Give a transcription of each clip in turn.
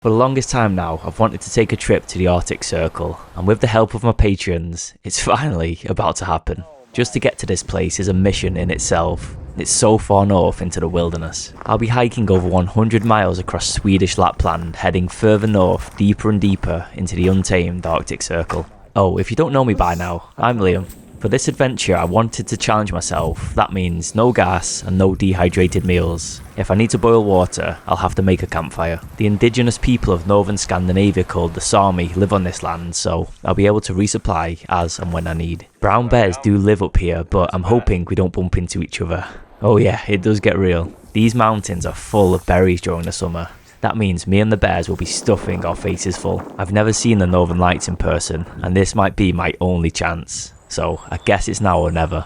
For the longest time now, I've wanted to take a trip to the Arctic Circle, and with the help of my patrons, it's finally about to happen. Just to get to this place is a mission in itself. It's so far north into the wilderness. I'll be hiking over 100 miles across Swedish Lapland, heading further north, deeper and deeper into the untamed Arctic Circle. Oh, if you don't know me by now, I'm Liam. For this adventure, I wanted to challenge myself. That means no gas and no dehydrated meals. If I need to boil water, I'll have to make a campfire. The indigenous people of northern Scandinavia called the Sami live on this land, so I'll be able to resupply as and when I need. Brown bears do live up here, but I'm hoping we don't bump into each other. Oh yeah, it does get real. These mountains are full of berries during the summer. That means me and the bears will be stuffing our faces full. I've never seen the Northern Lights in person, and this might be my only chance. So I guess it's now or never.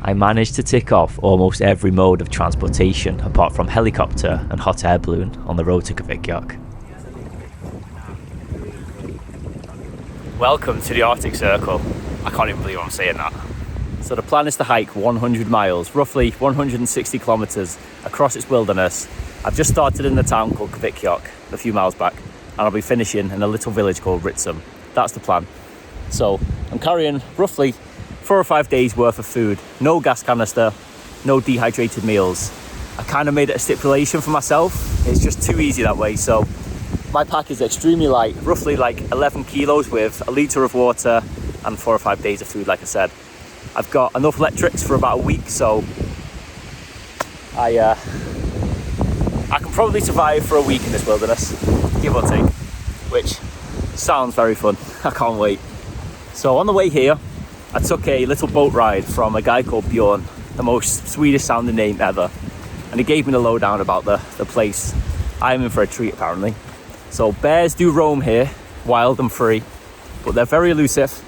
I managed to tick off almost every mode of transportation apart from helicopter and hot air balloon on the road to Kvikjak. Welcome to the Arctic Circle. I can't even believe I'm saying that. So the plan is to hike 100 miles, roughly 160 kilometers across its wilderness. I've just started in a town called Kvikjak, a few miles back, and I'll be finishing in a little village called Ritsum. That's the plan. So I'm carrying roughly 4 or 5 days worth of food, no gas canister, no dehydrated meals. I kind of made it a stipulation for myself. It's just too easy that way. So my pack is extremely light, roughly like 11 kilos with a litre of water and 4 or 5 days of food, like I said. I've got enough electrics for about a week, so I can probably survive for a week in this wilderness, give or take, which sounds very fun. I can't wait. So on the way here, I took a little boat ride from a guy called Bjorn, the most Swedish sounding name ever, and he gave me the lowdown about the place. I'm in for a treat apparently. So bears do roam here, wild and free, but they're very elusive,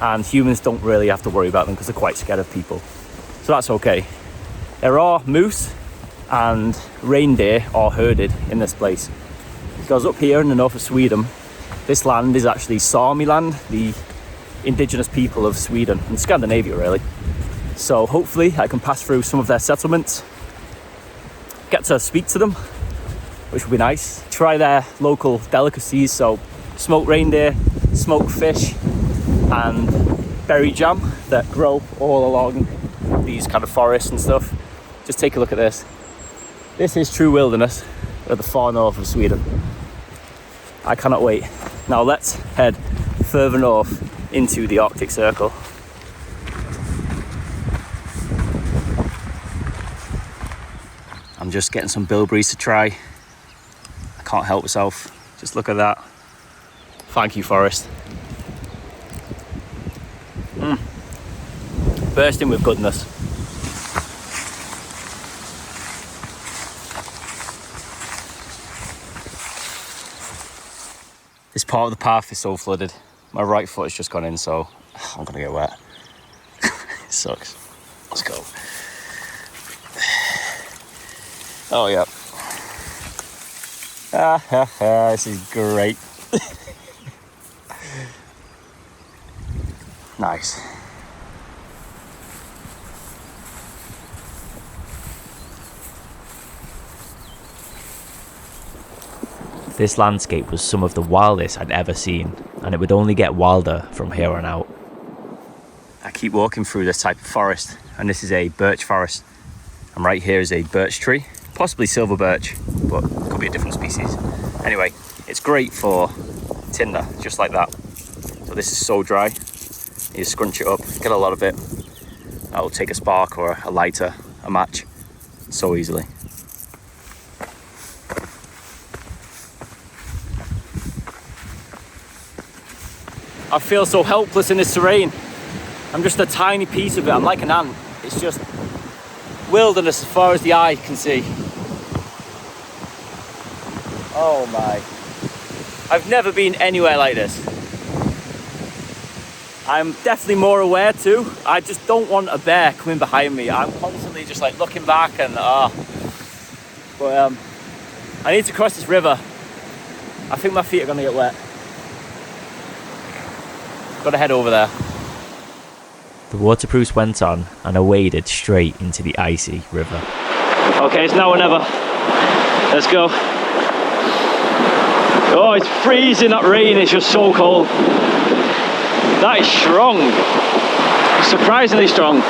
and humans don't really have to worry about them because they're quite scared of people. So that's okay. There are moose and reindeer are herded in this place. Because up here in the north of Sweden, this land is actually Sami land, the indigenous people of Sweden and Scandinavia really. So hopefully I can pass through some of their settlements, get to speak to them, which would be nice. Try their local delicacies, so smoked reindeer, smoked fish, and berry jam that grow all along these kind of forests and stuff. Just take a look at this. This is true wilderness at the far north of Sweden. I cannot wait. Now let's head further north into the Arctic Circle. I'm just getting some bilberries to try. I can't help myself. Just look at that. Thank you, forest. Bursting with goodness. This part of the path is so flooded. My right foot has just gone in, so I'm gonna get wet. It sucks. Let's go. Oh yeah. This is great. Nice. This landscape was some of the wildest I'd ever seen, and it would only get wilder from here on out. I keep walking through this type of forest, and this is a birch forest. And right here is a birch tree, possibly silver birch, but it could be a different species. Anyway, it's great for tinder, just like that. So this is so dry. You scrunch it up, get a lot of it. That'll take a spark or a lighter, a match, so easily. I feel so helpless in this terrain. I'm just a tiny piece of it. I'm like an ant. It's just wilderness as far as the eye can see. Oh my. I've never been anywhere like this. I'm definitely more aware too. I just don't want a bear coming behind me. I'm constantly just like looking back and But I need to cross this river. I think my feet are gonna get wet. Gotta head over there. The waterproofs went on and I waded straight into the icy river. Okay, it's now or never. Let's go. Oh, it's freezing, that rain is just so cold. That is strong. Surprisingly strong.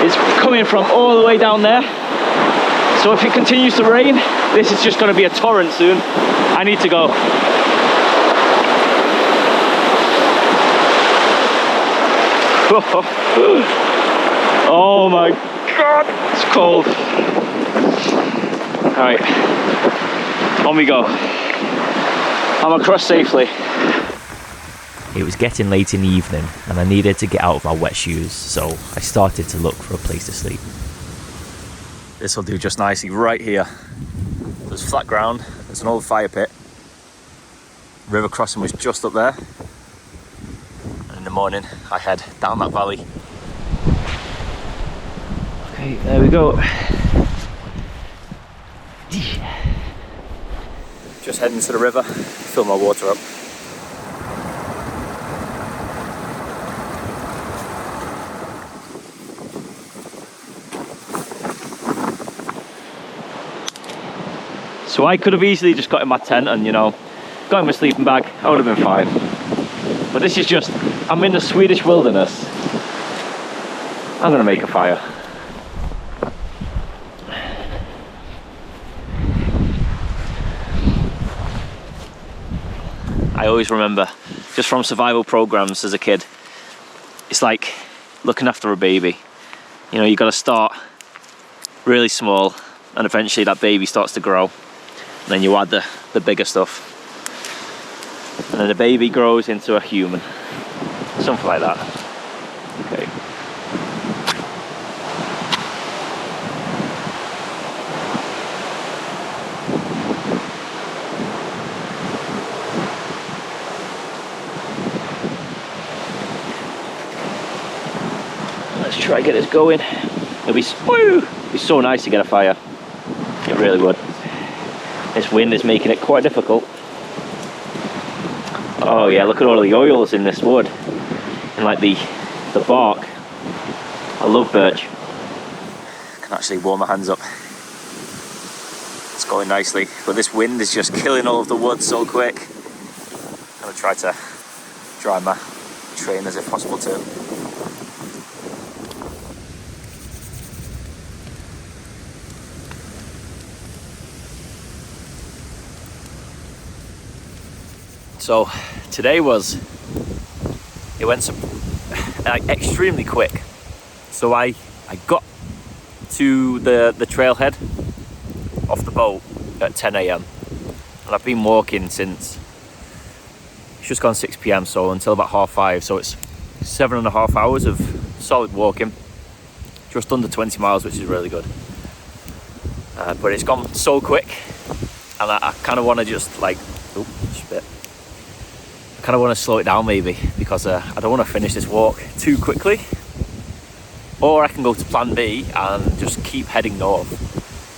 It's coming from all the way down there. So if it continues to rain, this is just going to be a torrent soon. I need to go. Oh my God, it's cold. All right, on we go. I'm across safely. It was getting late in the evening and I needed to get out of my wet shoes, so I started to look for a place to sleep. This will do just nicely right here. There's flat ground, there's an old fire pit. River crossing was just up there. And in the morning, I head down that valley. Okay, there we go. Just heading to the river, fill my water up. So I could have easily just got in my tent and, you know, got in my sleeping bag. I would have been fine. But this is just, I'm in the Swedish wilderness. I'm gonna make a fire. I always remember, just from survival programs as a kid, it's like looking after a baby. You know, you got to start really small and eventually that baby starts to grow. And then you add the bigger stuff. And then the baby grows into a human. Something like that. Okay. Let's try to get this going. It'll be so nice to get a fire. It really would. This wind is making it quite difficult. Oh yeah, look at all the oils in this wood. And like the bark. I love birch. I can actually warm my hands up. It's going nicely, but this wind is just killing all of the wood so quick. I'm gonna try to dry my trainers if possible too. So today it went extremely quick. So I got to the trailhead off the boat at 10 AM and I've been walking since, it's just gone 6 PM, so until about 5:30, so it's 7.5 hours of solid walking, just under 20 miles, which is really good. But it's gone so quick and I kind of want to just like, spit. I kind of want to slow it down maybe, because I don't want to finish this walk too quickly. Or I can go to plan B and just keep heading north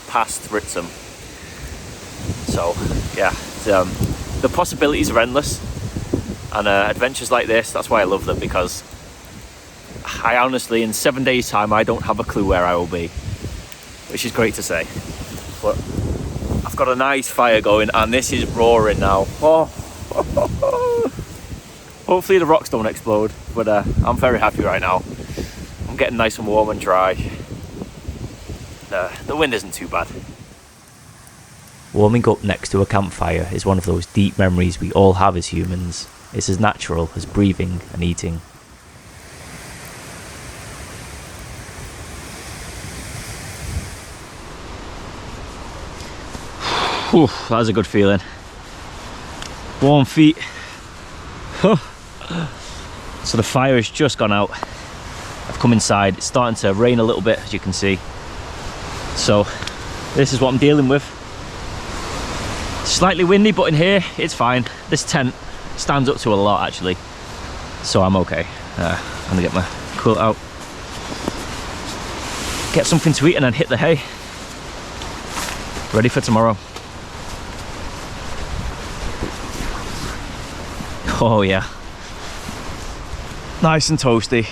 past Ritsum. So yeah, the possibilities are endless, and adventures like this, that's why I love them, because I honestly, in 7 days time, I don't have a clue where I will be, which is great to say. But I've got a nice fire going and this is roaring now. Hopefully the rocks don't explode, but I'm very happy right now. I'm getting nice and warm and dry. The wind isn't too bad. Warming up next to a campfire is one of those deep memories we all have as humans. It's as natural as breathing and eating. Whew, that was a good feeling. Warm feet. So the fire has just gone out. I've come inside. It's starting to rain a little bit, as you can see. So this is what I'm dealing with. Slightly windy, but in here it's fine. This tent stands up to a lot actually, so I'm okay. I'm gonna get my quilt out, get something to eat, and then hit the hay. Ready for tomorrow. Oh yeah. Nice and toasty.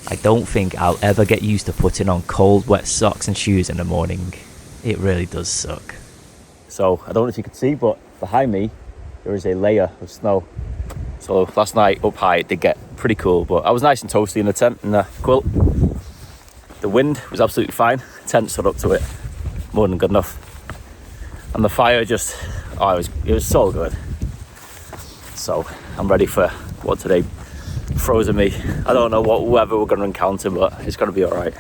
I don't think I'll ever get used to putting on cold, wet socks and shoes in the morning. It really does suck. So, I don't know if you can see, but behind me, there is a layer of snow. So, last night up high, it did get pretty cool, but I was nice and toasty in the tent and the quilt. The wind was absolutely fine. The tent stood up to it. More than good enough. And the fire just, it was so good. So, I'm ready for what today throws at me. I don't know what weather we're going to encounter, but it's going to be alright.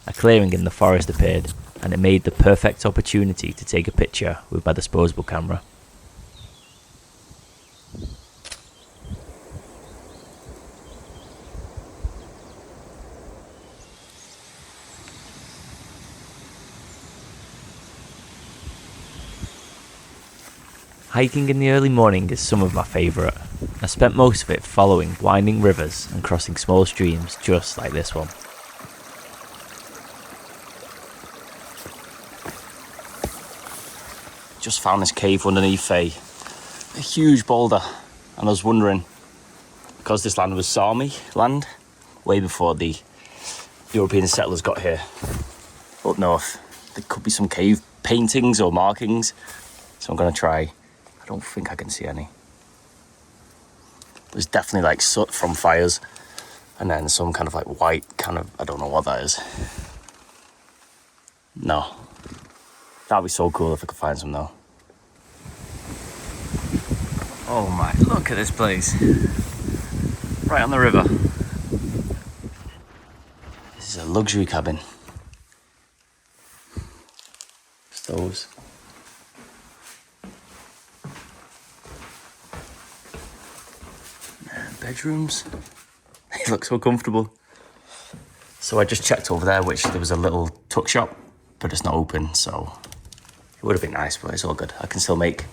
A clearing in the forest appeared, and it made the perfect opportunity to take a picture with my disposable camera. Hiking in the early morning is some of my favourite. I spent most of it following winding rivers and crossing small streams just like this one. Just found this cave underneath a huge boulder, and I was wondering, because this land was Sami land way before the European settlers got here up north, there could be some cave paintings or markings, so I'm going to try. I don't think I can see any. There's definitely like soot from fires, and then some kind of like white kind of, I don't know what that is. No. That'd be so cool if I could find some though. Oh my, look at this place. Right on the river. This is a luxury cabin. Stoves. Bedrooms. They look so comfortable. So I just checked over there, which there was a little tuck shop, but it's not open, so it would have been nice, but it's all good. I can still make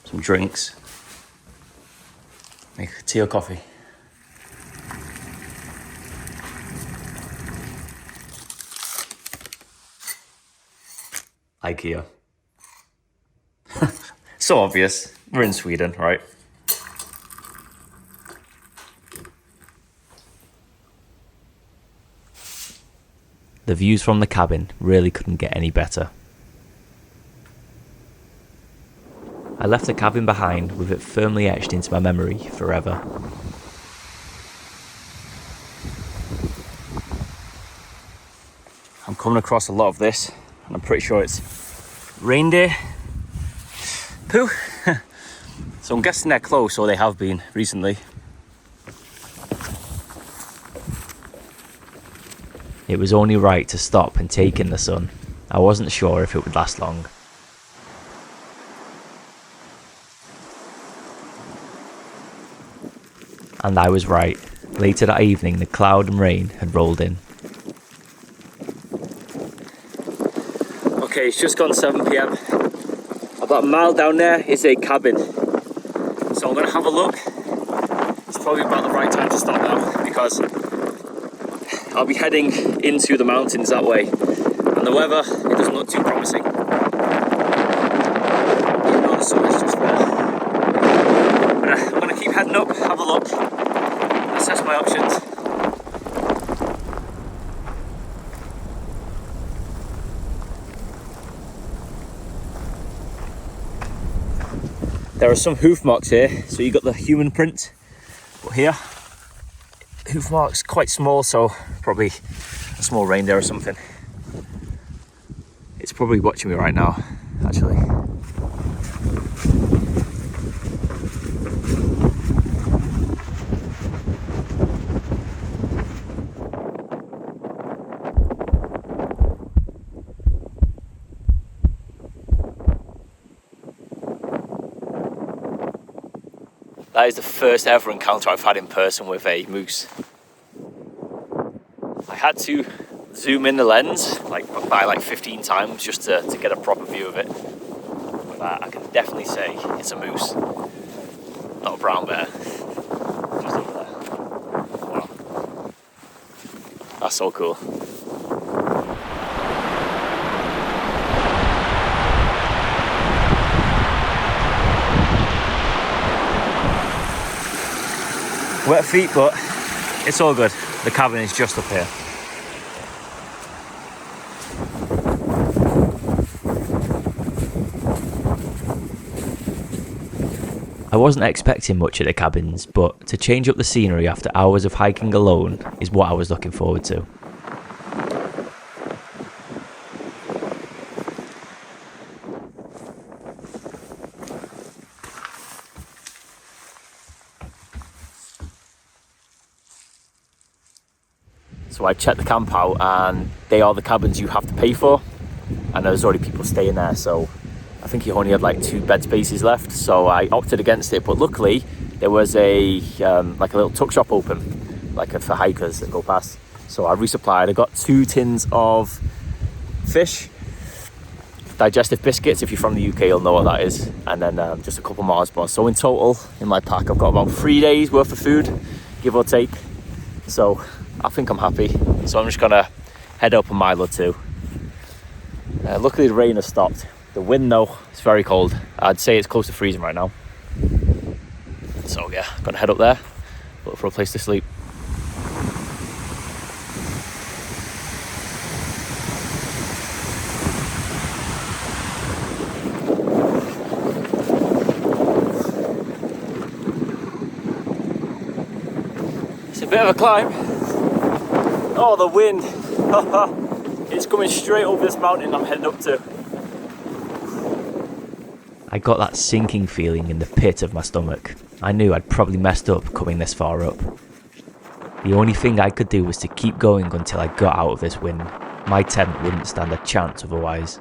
some drinks, make tea or coffee. IKEA. So obvious. We're in Sweden, right? The views from the cabin really couldn't get any better. I left the cabin behind with it firmly etched into my memory forever. I'm coming across a lot of this, and I'm pretty sure it's reindeer poo. So I'm guessing they're close, or they have been recently. It was only right to stop and take in the sun. I wasn't sure if it would last long. And I was right. Later that evening, the cloud and rain had rolled in. Okay, it's just gone 7 p.m. About a mile down there is a cabin. So I'm gonna have a look. It's probably about the right time to stop now, because I'll be heading into the mountains that way. And the weather, it doesn't look too promising. Even though the sun is just there. But I'm gonna keep heading up, have a look, assess my options. There are some hoof marks here, so you got the human print, but here, hoof marks quite small, so probably a small reindeer or something. It's probably watching me right now, actually. That is the first ever encounter I've had in person with a moose. I had to zoom in the lens by 15 times just to get a proper view of it. But I can definitely say it's a moose, not a brown bear. Just over there. Wow. That's so cool. Wet feet, but it's all good. The cabin is just up here. I wasn't expecting much at the cabins, but to change up the scenery after hours of hiking alone is what I was looking forward to. So I checked the camp out and they are the cabins you have to pay for, and there's already people staying there, so I think he only had like 2 bed spaces left, so I opted against it. But luckily there was a little tuck shop open, for hikers that go past, so I resupplied. I got 2 tins of fish, digestive biscuits. If you're from the UK you'll know what that is, and then just a couple Mars bars. So in total in my pack I've got about 3 days worth of food, give or take, so I think I'm happy. So I'm just gonna head up a mile or 2. Luckily the rain has stopped. The wind though, it's very cold. I'd say it's close to freezing right now. So yeah, gonna head up there, look for a place to sleep. It's a bit of a climb. Oh, the wind. It's coming straight over this mountain I'm heading up to. I got that sinking feeling in the pit of my stomach. I knew I'd probably messed up coming this far up. The only thing I could do was to keep going until I got out of this wind. My tent wouldn't stand a chance otherwise.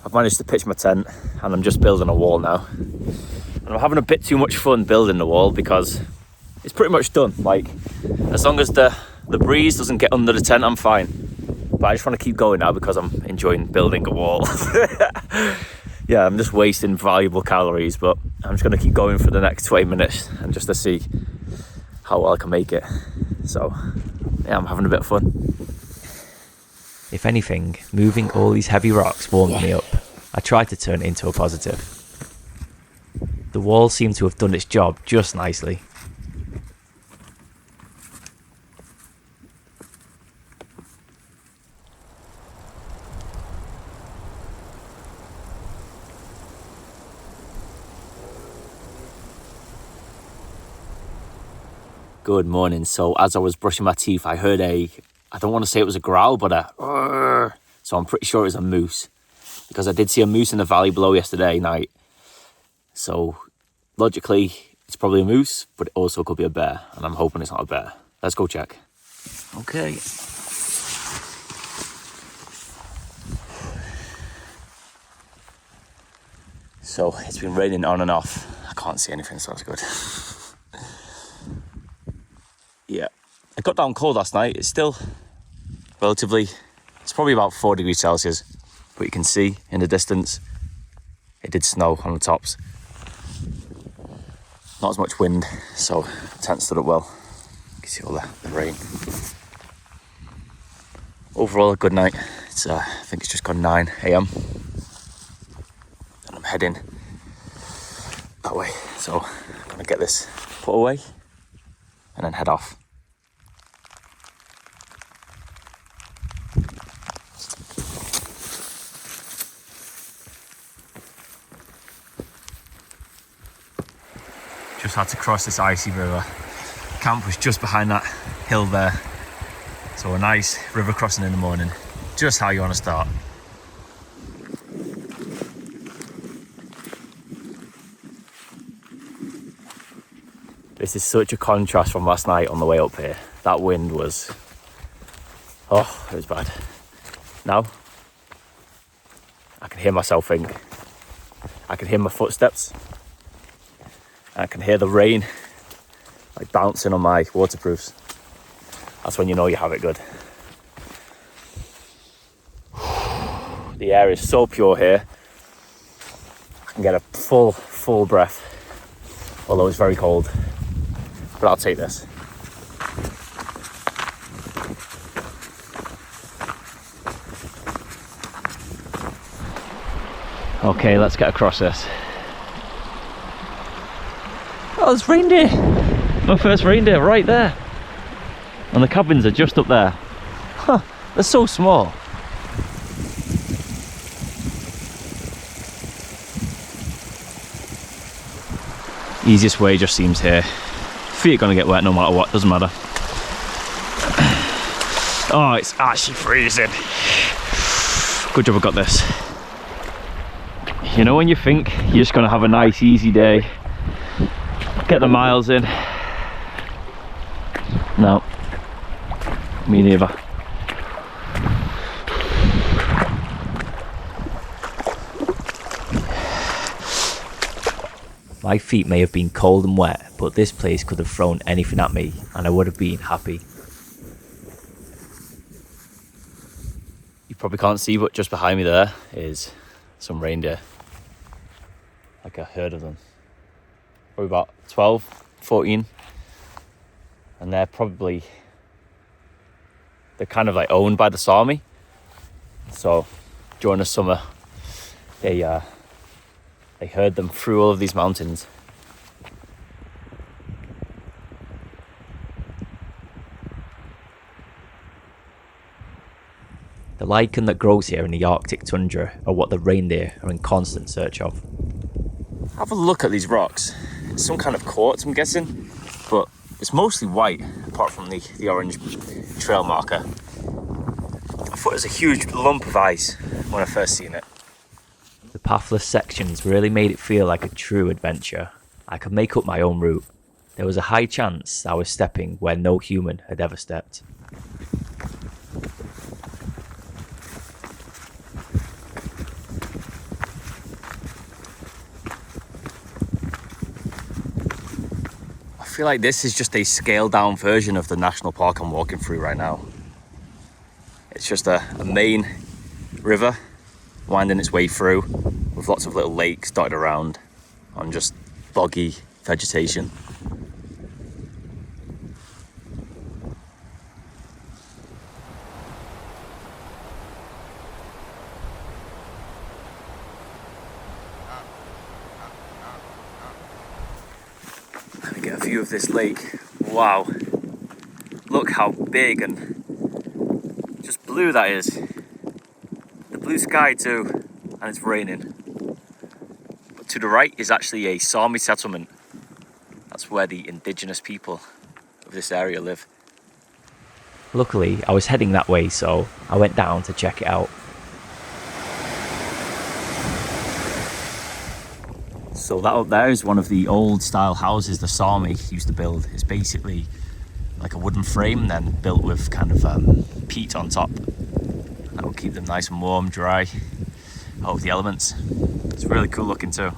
I've managed to pitch my tent and I'm just building a wall now. And I'm having a bit too much fun building the wall because it's pretty much done. As long as the breeze doesn't get under the tent, I'm fine. But I just want to keep going now because I'm enjoying building a wall. Yeah, I'm just wasting valuable calories, but I'm just going to keep going for the next 20 minutes and just to see how well I can make it. So yeah, I'm having a bit of fun. If anything, moving all these heavy rocks warmed me up. I tried to turn it into a positive. The wall seemed to have done its job just nicely. Good morning. So as I was brushing my teeth, I heard I don't want to say it was a growl, but so I'm pretty sure it was a moose, because I did see a moose in the valley below yesterday night. So logically, it's probably a moose, but it also could be a bear, and I'm hoping it's not a bear. Let's go check. Okay. So it's been raining on and off. I can't see anything, so that's good. Yeah, it got down cold last night. It's still relatively, it's probably about 4 degrees Celsius, but you can see in the distance it did snow on the tops. Not as much wind, so the tent stood up well. You can see all the rain. Overall, a good night. It's I think it's just gone 9 a.m. and I'm heading that way, so I'm gonna get this put away and then head off. Just had to cross this icy river. Camp was just behind that hill there. So a nice river crossing in the morning, just how you want to start. This is such a contrast from last night on the way up here. That wind was, oh, it was bad. Now, I can hear myself think. I can hear my footsteps. I can hear the rain like bouncing on my waterproofs. That's when you know you have it good. The air is so pure here. I can get a full breath, although it's very cold. But I'll take this. Okay, let's get across this. Oh, there's reindeer! My first reindeer right there. And the cabins are just up there. Huh, they're so small. Easiest way just seems here. Feet are gonna get wet no matter what, doesn't matter. Oh, it's actually freezing. Good job I got this. You know when you think you're just gonna have a nice easy day, get the miles in? No, me neither. My feet may have been cold and wet, but this place could have thrown anything at me and I would have been happy. You probably can't see, but just behind me there is some reindeer. Like a herd of them. Probably about 12, 14. And they're kind of like owned by the Sami. So during the summer, they herd them through all of these mountains. The lichen that grows here in the Arctic tundra are what the reindeer are in constant search of. Have a look at these rocks. It's some kind of quartz, I'm guessing, but it's mostly white, apart from the orange trail marker. I thought it was a huge lump of ice when I first seen it. The pathless sections really made it feel like a true adventure. I could make up my own route. There was a high chance I was stepping where no human had ever stepped. I feel like this is just a scaled down version of the national park I'm walking through right now. It's just a main river winding its way through with lots of little lakes dotted around on just boggy vegetation. Let me get a view of this lake. Wow, look how big and just blue that is. The blue sky too, and it's raining. But to the right is actually a Sami settlement. That's where the indigenous people of this area live. Luckily, I was heading that way, so I went down to check it out. So that up there is one of the old style houses the Sami used to build. It's basically like a wooden frame then built with kind of peat on top. That will keep them nice and warm, dry, out of the elements. It's really cool looking too.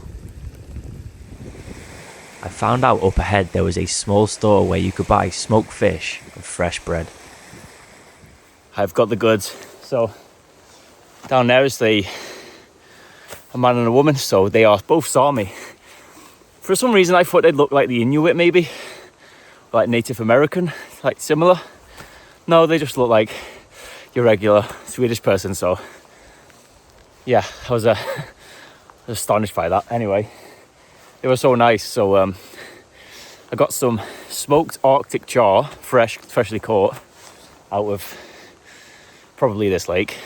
I found out up ahead there was a small store where you could buy smoked fish and fresh bread. I've got the goods. So down there is a man and a woman, so they are both Sami. For some reason I thought they'd look like the Inuit maybe, like Native American, like similar. No, they just look like your regular Swedish person, so yeah, I was astonished by that. Anyway, they were so nice, so I got some smoked Arctic char, freshly caught out of probably this lake,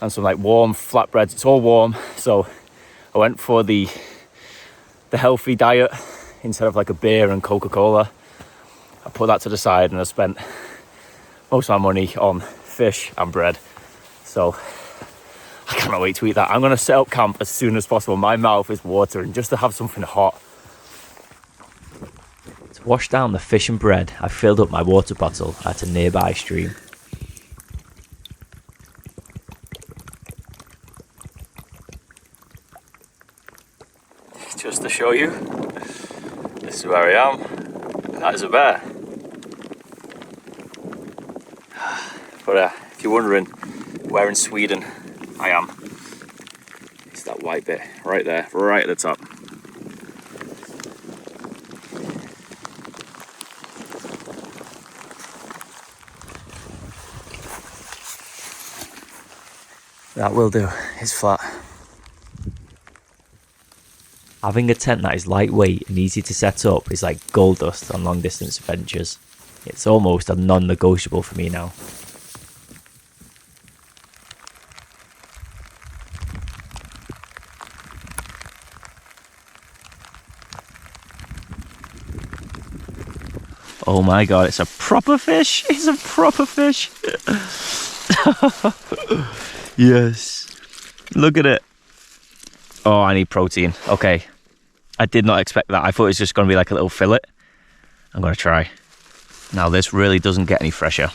and some like warm flatbreads. It's all warm, so I went for the healthy diet instead of like a beer and Coca-Cola. I put that to the side and I spent most of my money on fish and bread. So I cannot wait to eat that. I'm going to set up camp as soon as possible. My mouth is watering just to have something hot. To wash down the fish and bread, I filled up my water bottle at a nearby stream. Just to show you, this is where I am. That is a bear. But if you're wondering where in Sweden I am, it's that white bit right there, right at the top. That will do, it's flat. Having a tent that is lightweight and easy to set up is like gold dust on long distance adventures. It's almost a non-negotiable for me now. Oh my god, it's a proper fish! It's a proper fish! Yes. Look at it. Oh, I need protein. Okay. I did not expect that. I thought it was just going to be like a little fillet. I'm going to try. Now, this really doesn't get any fresher.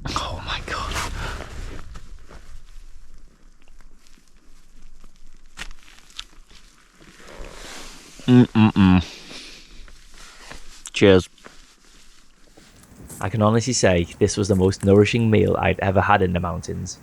Oh my god. Cheers. I can honestly say this was the most nourishing meal I'd ever had in the mountains.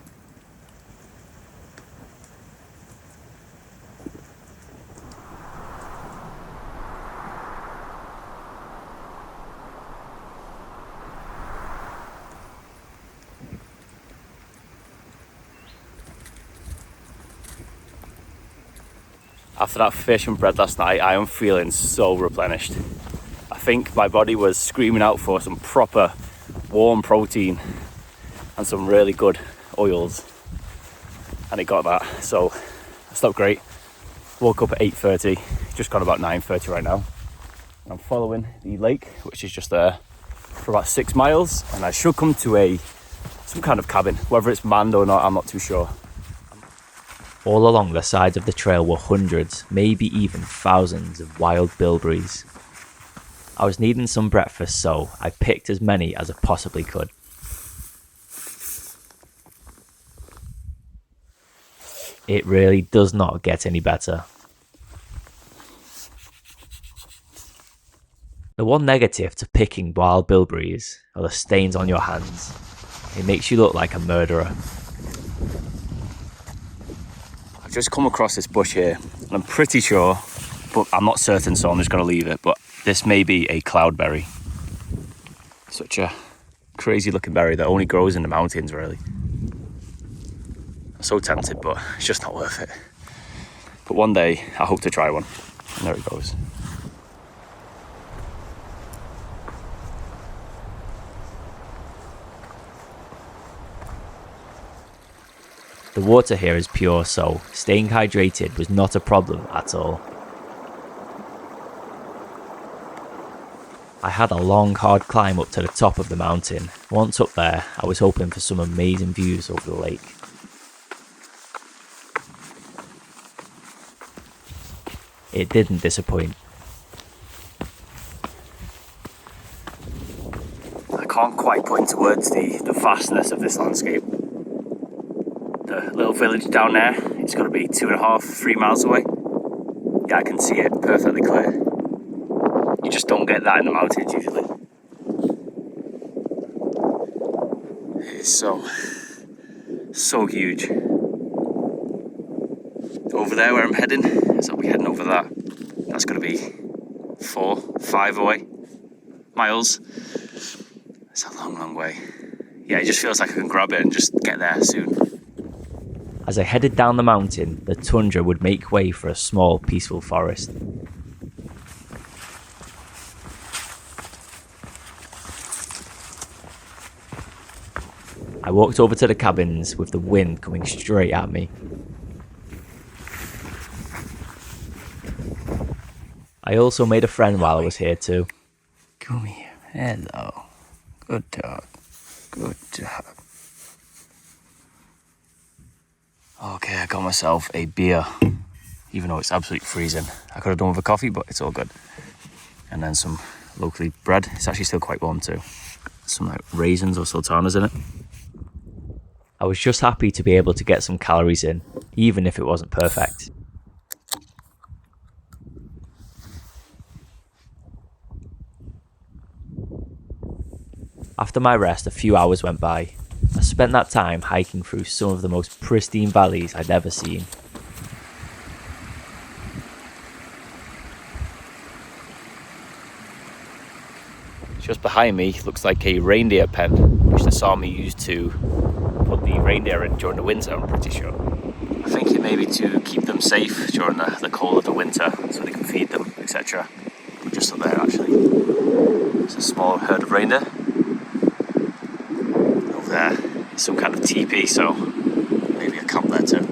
After that fish and bread last night, I am feeling so replenished. I think my body was screaming out for some proper warm protein and some really good oils, and it got that, so I slept great. Woke up at 8:30, just gone about 9:30 right now. I'm following the lake, which is just there, for about 6 miles, and I should come to some kind of cabin. Whether it's manned or not, I'm not too sure. All along the sides of the trail were hundreds, maybe even thousands of wild bilberries. I was needing some breakfast, so I picked as many as I possibly could. It really does not get any better. The one negative to picking wild bilberries are the stains on your hands. It makes you look like a murderer. I've just come across this bush here, and I'm pretty sure, but I'm not certain, so I'm just going to leave it, but this may be a cloudberry. Such a crazy looking berry that only grows in the mountains, really. I'm so tempted, but it's just not worth it. But one day, I hope to try one. And there it goes. The water here is pure, so staying hydrated was not a problem at all. I had a long, hard climb up to the top of the mountain. Once up there, I was hoping for some amazing views over the lake. It didn't disappoint. I can't quite put into words the vastness of this landscape. The little village down there, it's got to be 2.5, 3 miles away. Yeah, I can see it perfectly clear. You just don't get that in the mountains usually. It is so huge. Over there where I'm heading, so I'll be heading over that. That's going to be 4, 5 miles. It's a long, long way. Yeah, it just feels like I can grab it and just get there soon. As I headed down the mountain, the tundra would make way for a small, peaceful forest. I walked over to the cabins with the wind coming straight at me. I also made a friend while I was here too. Come here. Hello. Good dog. Good dog. Okay, I got myself a beer, even though it's absolutely freezing. I could have done with a coffee, but it's all good. And then some locally bread. It's actually still quite warm too. Some like raisins or sultanas in it. I was just happy to be able to get some calories in, even if it wasn't perfect. After my rest, a few hours went by. I spent that time hiking through some of the most pristine valleys I'd ever seen. Just behind me looks like a reindeer pen, which the Sami used to put the reindeer in during the winter, I'm pretty sure. I think it may be to keep them safe during the cold of the winter, so they can feed them, etc. But just up there actually, it's a small herd of reindeer. Over there is some kind of teepee, so maybe a camp there too.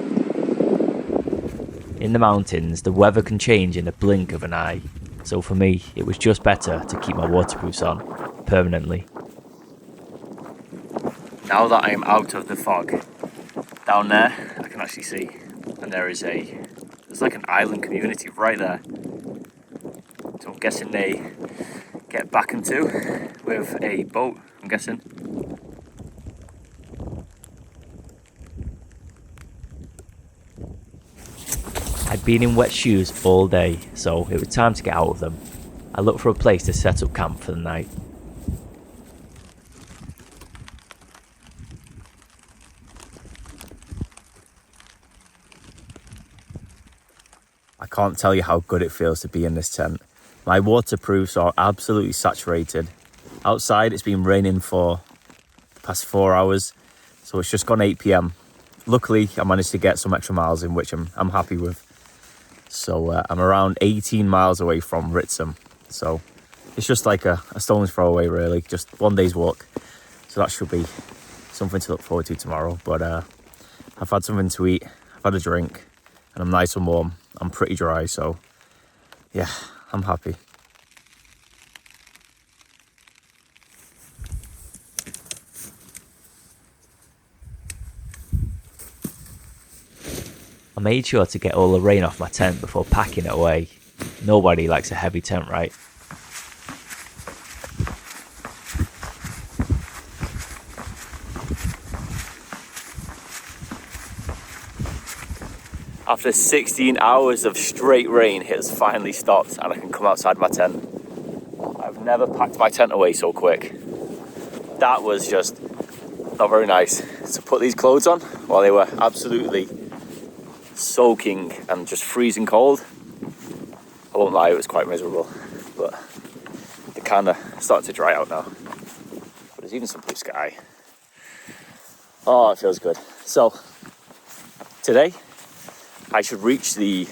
In the mountains, the weather can change in the blink of an eye. So for me, it was just better to keep my waterproofs on, permanently. Now that I am out of the fog, down there I can actually see, and there's like an island community right there. So I'm guessing they get back into with a boat, I'm guessing. I'd been in wet shoes all day, so it was time to get out of them. I looked for a place to set up camp for the night. I can't tell you how good it feels to be in this tent. My waterproofs are absolutely saturated. Outside it's been raining for the past 4 hours, so it's just gone 8 p.m. Luckily I managed to get some extra miles in, which I'm happy with. So I'm around 18 miles away from Ritsum. So it's just like a stone's throw away really, just one day's walk. So that should be something to look forward to tomorrow. But I've had something to eat, I've had a drink, and I'm nice and warm. I'm pretty dry, so yeah, I'm happy. I made sure to get all the rain off my tent before packing it away. Nobody likes a heavy tent, right? After 16 hours of straight rain, it has finally stopped and I can come outside my tent. I've never packed my tent away so quick. That was just not very nice. To put these clothes on while they were absolutely soaking and just freezing cold. I won't lie, it was quite miserable, but they're kind of starting to dry out now. But there's even some blue sky. Oh, it feels good. So today I should reach the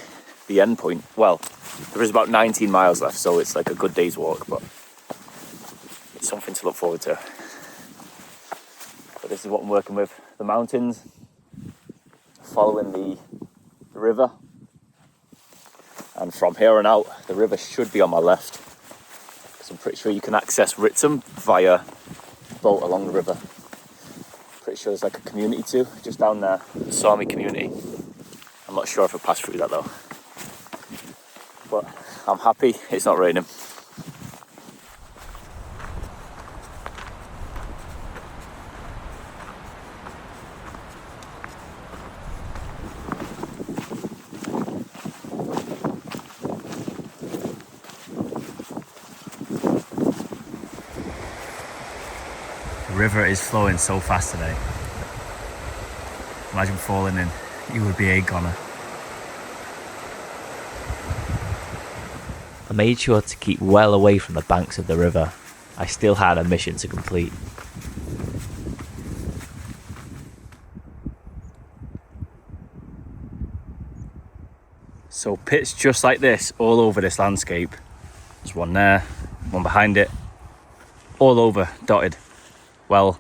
end point. Well, there is about 19 miles left, so it's like a good day's walk, but it's something to look forward to. But this is what I'm working with. The mountains, following the river, and from here on out the river should be on my left, because I'm pretty sure you can access Ritsum via boat along the river. Pretty sure there's like a community too, just down there, the Sami community. I'm not sure if I passed through that though, but I'm happy it's not raining. The river is flowing so fast today. Imagine falling in, you would be a goner. I made sure to keep well away from the banks of the river. I still had a mission to complete. So pits just like this all over this landscape. There's one there, one behind it, all over, dotted. Well,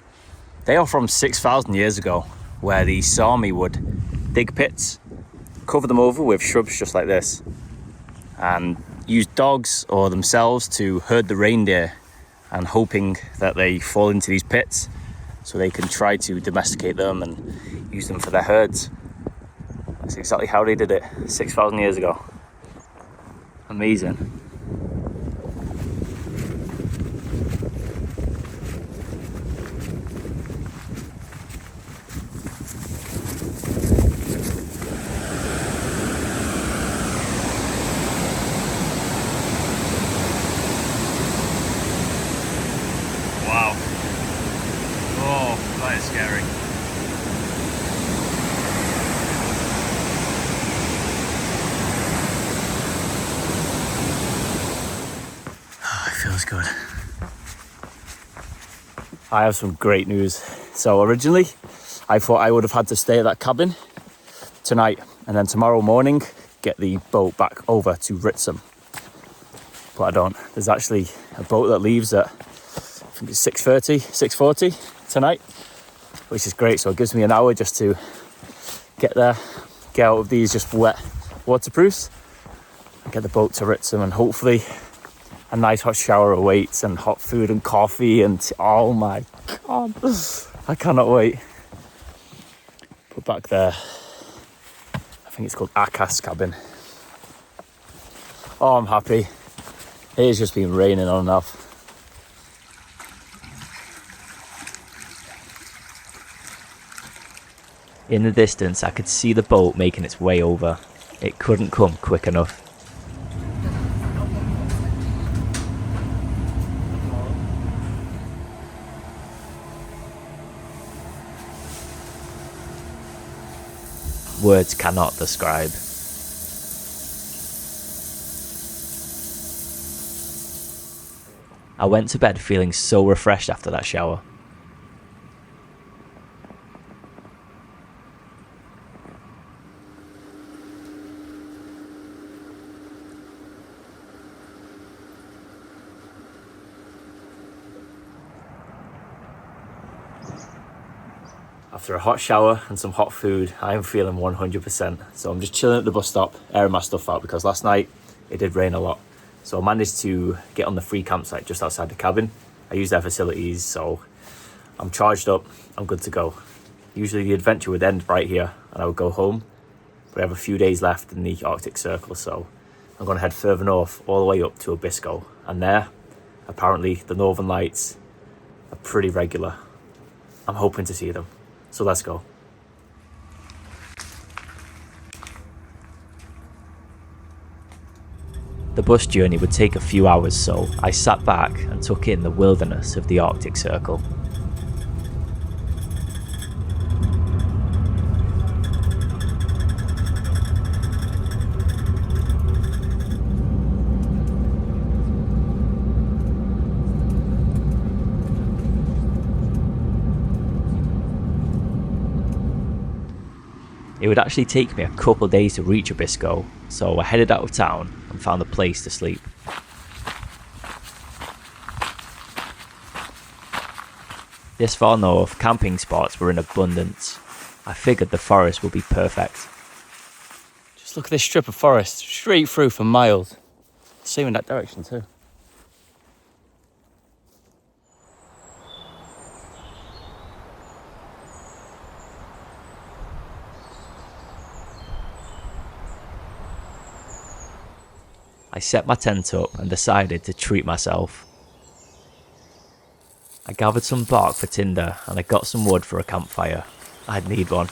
they are from 6,000 years ago, where the Sami would dig pits, cover them over with shrubs just like this, and use dogs or themselves to herd the reindeer and hoping that they fall into these pits so they can try to domesticate them and use them for their herds. That's exactly how they did it 6,000 years ago. Amazing. Wow. Oh, that is scary. Oh, it feels good. I have some great news. So originally, I thought I would have had to stay at that cabin tonight and then tomorrow morning get the boat back over to Writsum. But I don't. There's actually a boat that leaves at, I think it's 6:40 tonight, which is great. So it gives me an hour just to get there, get out of these just wet waterproofs, and get the boat to Writsum, and hopefully a nice hot shower awaits and hot food and coffee and oh my god, I cannot wait. But back there, I think it's called Aka's cabin. Oh, I'm happy. It has just been raining on and off. In the distance, I could see the boat making its way over. It couldn't come quick enough. Words cannot describe. I went to bed feeling so refreshed after that shower. After a hot shower and some hot food, I am feeling 100%. So I'm just chilling at the bus stop, airing my stuff out because last night it did rain a lot. So I managed to get on the free campsite just outside the cabin. I use their facilities, so I'm charged up, I'm good to go. Usually the adventure would end right here and I would go home, but I have a few days left in the Arctic Circle, so I'm gonna head further north all the way up to Abisko. And there, apparently the Northern Lights are pretty regular. I'm hoping to see them. So let's go. The bus journey would take a few hours, so I sat back and took in the wilderness of the Arctic Circle. It would actually take me a couple of days to reach Abisko, so I headed out of town and found a place to sleep. This far north, camping spots were in abundance. I figured the forest would be perfect. Just look at this strip of forest, straight through for miles. Same in that direction too. I set my tent up and decided to treat myself. I gathered some bark for tinder and I got some wood for a campfire. I'd need one.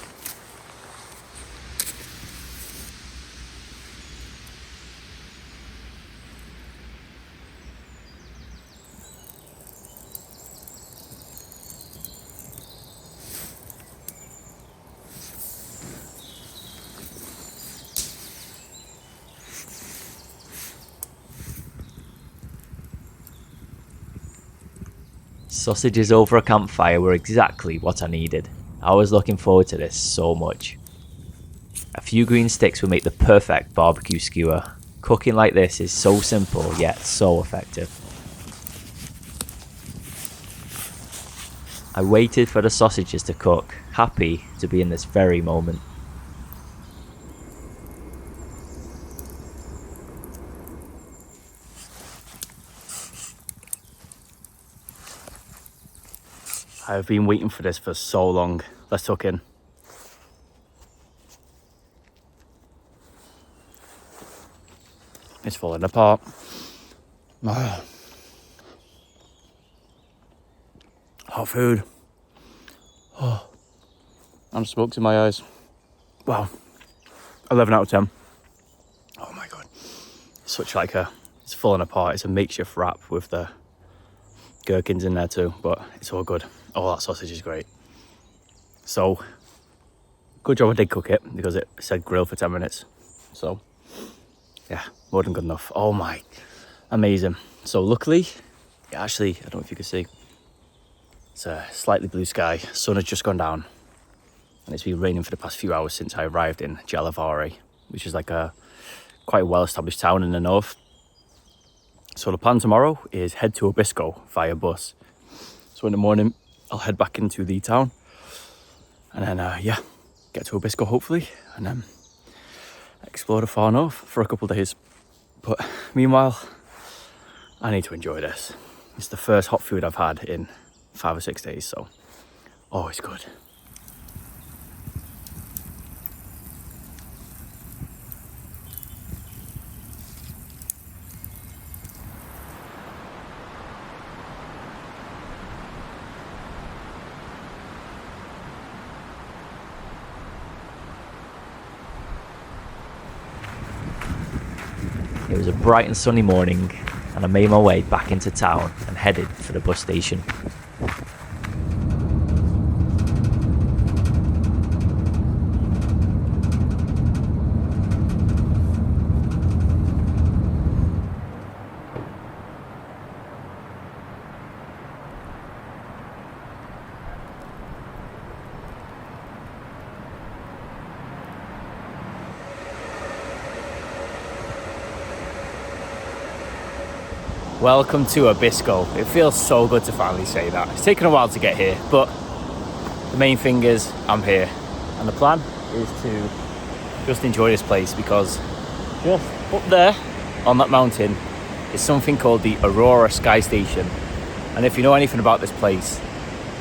Sausages over a campfire were exactly what I needed. I was looking forward to this so much. A few green sticks would make the perfect barbecue skewer. Cooking like this is so simple yet so effective. I waited for the sausages to cook, happy to be in this very moment. I've been waiting for this for so long. Let's tuck in. It's falling apart. Hot food. Oh. And smokes in my eyes. Wow. 11 out of 10. Oh my god. It's falling apart. It's a makeshift wrap with the gherkins in there too, but it's all good. Oh, that sausage is great. So, good job I did cook it because it said grill for 10 minutes. So, yeah, more than good enough. Oh my, amazing. So luckily, actually, I don't know if you can see, it's a slightly blue sky. Sun has just gone down and it's been raining for the past few hours since I arrived in Jalavare, which is like a quite a well-established town in the north. So the plan tomorrow is head to Abisko via bus. So in the morning, I'll head back into the town and then, get to Abisko hopefully, and then explore the far north for a couple of days. But meanwhile, I need to enjoy this. It's the first hot food I've had in 5 or 6 days, so always good. It was a bright and sunny morning, and I made my way back into town and headed for the bus station. Welcome to Abisko. It feels so good to finally say that. It's taken a while to get here, but the main thing is I'm here. And the plan is to just enjoy this place because just up there on that mountain is something called the Aurora Sky Station. And if you know anything about this place,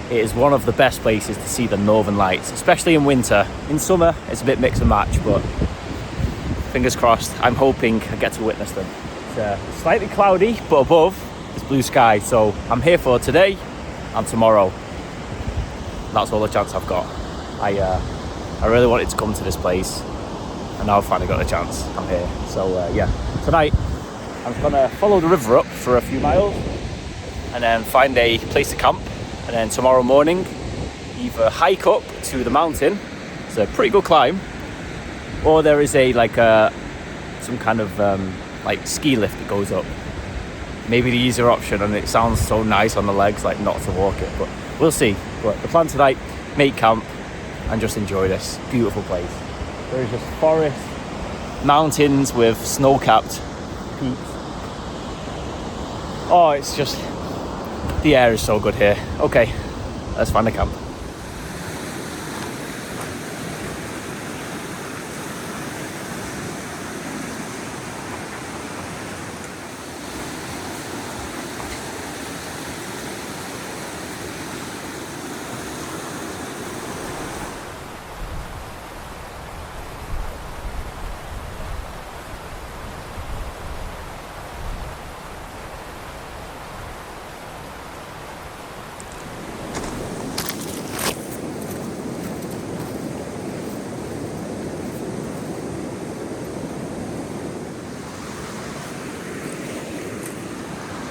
it is one of the best places to see the northern lights, especially in winter. In summer, it's a bit mix and match, but fingers crossed, I'm hoping I get to witness them. It's slightly cloudy, but above is blue sky, so I'm here for today and tomorrow. That's all the chance I've got. I really wanted to come to this place, and now I've finally got a chance. I'm here. So tonight I'm gonna follow the river up for a few miles, and then find a place to camp, and then tomorrow morning either hike up to the mountain. It's a pretty good climb, or there is some kind of ski lift that goes up. Maybe the easier option, and it sounds so nice on the legs, like not to walk it, but we'll see. But the plan tonight, make camp and just enjoy this beautiful place. There is just forest, mountains with snow-capped peaks. Oh, it's just, the air is so good here. Okay, let's find a camp.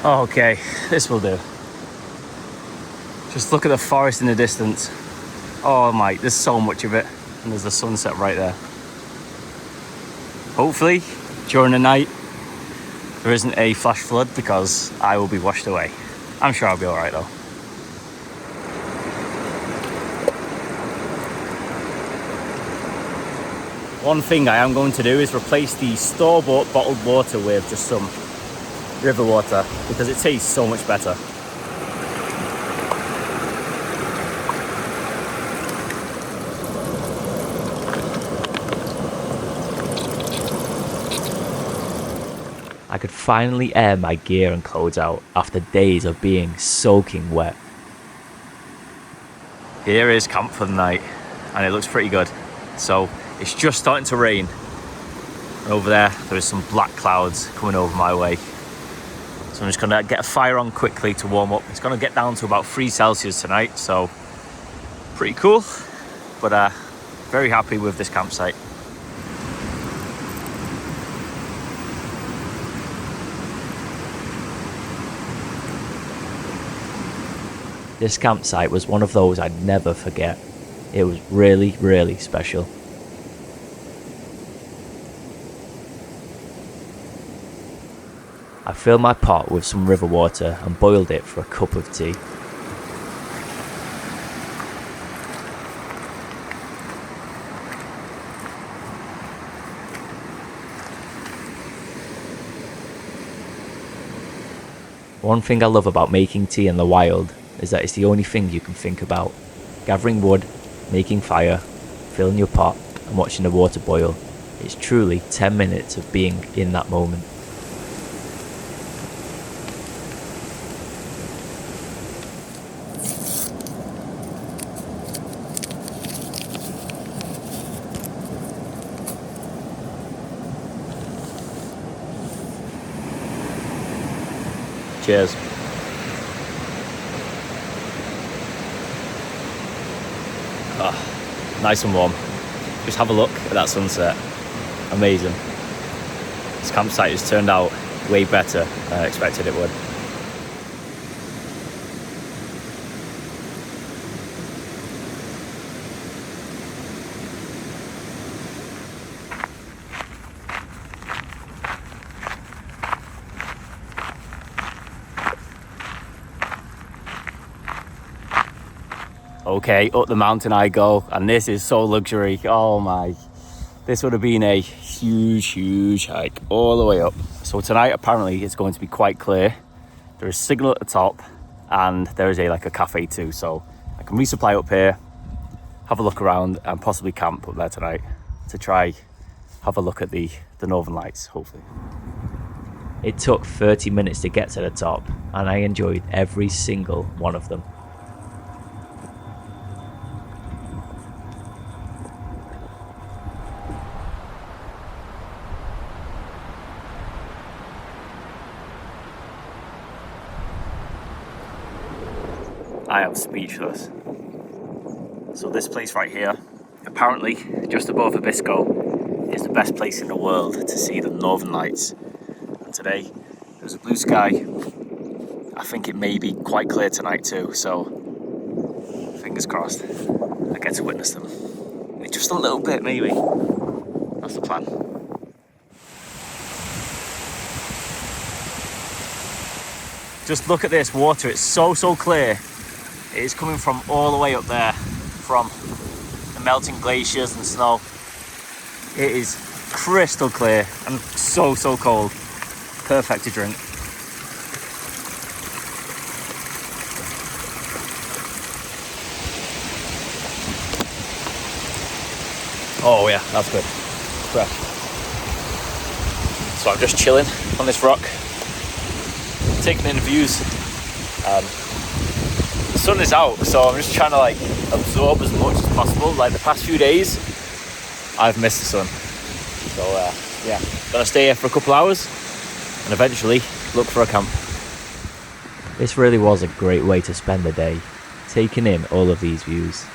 Okay, this will do. Just look at the forest in the distance. Oh my, there's so much of it. And there's the sunset right there. Hopefully, during the night, there isn't a flash flood because I will be washed away. I'm sure I'll be alright though. One thing I am going to do is replace the store-bought bottled water with just some river water because it tastes so much better. I could finally air my gear and clothes out after days of being soaking wet. Here is camp for the night, and it looks pretty good. So it's just starting to rain, and over there is some black clouds coming over my way. So I'm just gonna get a fire on quickly to warm up. It's gonna get down to about 3 Celsius tonight, so pretty cool, but very happy with this campsite. This campsite was one of those I'd never forget. It was really, really special. I filled my pot with some river water and boiled it for a cup of tea. One thing I love about making tea in the wild is that it's the only thing you can think about. Gathering wood, making fire, filling your pot and watching the water boil. It's truly 10 minutes of being in that moment. Cheers. Nice and warm. Just have a look at that sunset. Amazing. This campsite has turned out way better than I expected it would. Okay, up the mountain I go, and this is so luxury. Oh my, this would have been a huge hike all the way up. So tonight apparently it's going to be quite clear. There is signal at the top, and there is like a cafe too, so I can resupply up here, have a look around, and possibly camp up there tonight to try have a look at the northern lights, hopefully. It took 30 minutes to get to the top, and I enjoyed every single one of them. I am speechless. So this place right here, apparently just above Abisko, is the best place in the world to see the northern lights. And today there's a blue sky. I think it may be quite clear tonight too, so fingers crossed I get to witness them. Just a little bit maybe. That's the plan. Just look at this water, it's so clear. It is coming from all the way up there, from the melting glaciers and snow. It is crystal clear and so cold. Perfect to drink. Oh yeah, that's good. Fresh. So I'm just chilling on this rock, taking in the views. The sun is out, so I'm just trying to like absorb as much as possible. Like the past few days, I've missed the sun. So yeah, gonna stay here for a couple hours and eventually look for a camp. This really was a great way to spend the day, taking in all of these views.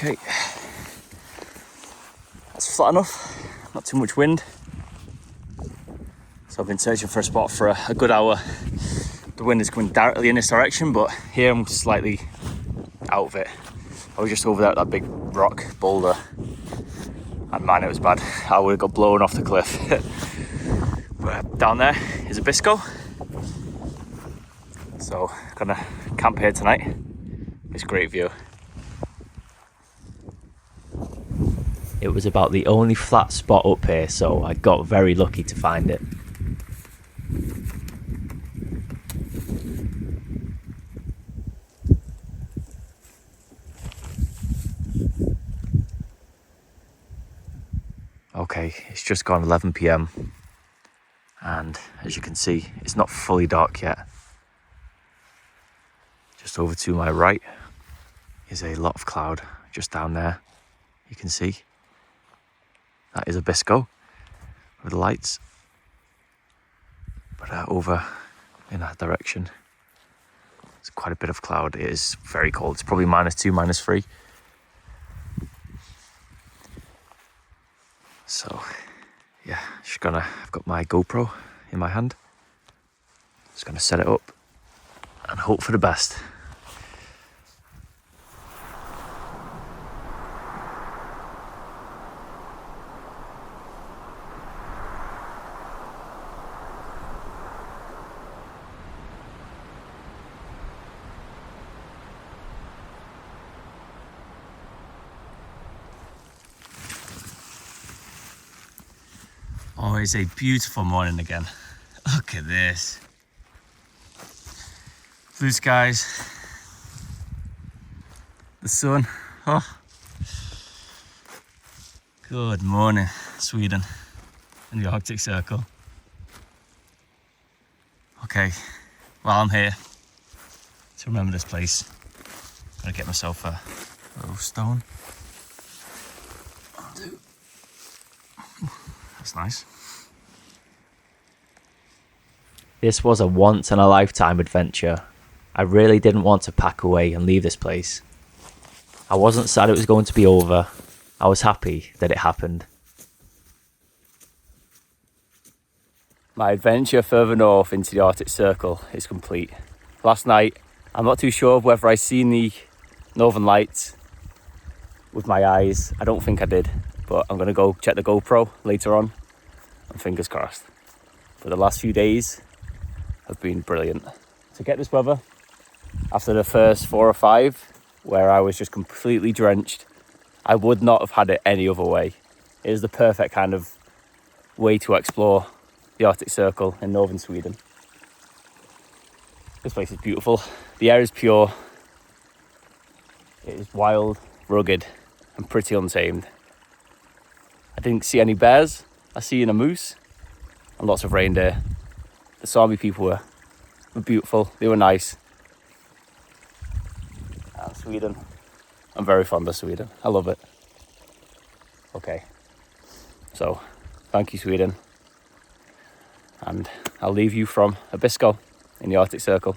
Okay, that's flat enough, not too much wind. So I've been searching for a spot for a good hour. The wind is coming directly in this direction, but here I'm slightly out of it. I was just over there at that big rock boulder, and man, it was bad. I would have got blown off the cliff. But down there is Abisko. So gonna camp here tonight. It's a great view. It was about the only flat spot up here, so I got very lucky to find it. Okay, it's just gone 11 p.m. and as you can see, it's not fully dark yet. Just over to my right is a lot of cloud. Just down there, you can see that is Abisko with the lights. But over in that direction, there's quite a bit of cloud. It is very cold. It's probably -2, -3. So yeah, I've got my GoPro in my hand. Just gonna set it up and hope for the best. Oh, it's a beautiful morning again. Look at this. Blue skies. The sun. Oh. Good morning, Sweden and the Arctic Circle. Okay, well, I'm here to remember this place. I'm gonna get myself a little stone. I'll do. That's nice. This was a once-in-a-lifetime adventure. I really didn't want to pack away and leave this place. I wasn't sad it was going to be over. I was happy that it happened. My adventure further north into the Arctic Circle is complete. Last night, I'm not too sure whether I seen the Northern Lights with my eyes. I don't think I did, but I'm gonna go check the GoPro later on, and fingers crossed. But the last few days have been brilliant. To get this weather, after the first 4 or 5, where I was just completely drenched, I would not have had it any other way. It is the perfect kind of way to explore the Arctic Circle in northern Sweden. This place is beautiful. The air is pure. It is wild, rugged, and pretty untamed. I didn't see any bears. I seen a moose and lots of reindeer. The Sami people were beautiful. They were nice. And Sweden, I'm very fond of Sweden. I love it. Okay, so thank you, Sweden. And I'll leave you from Abisko in the Arctic Circle.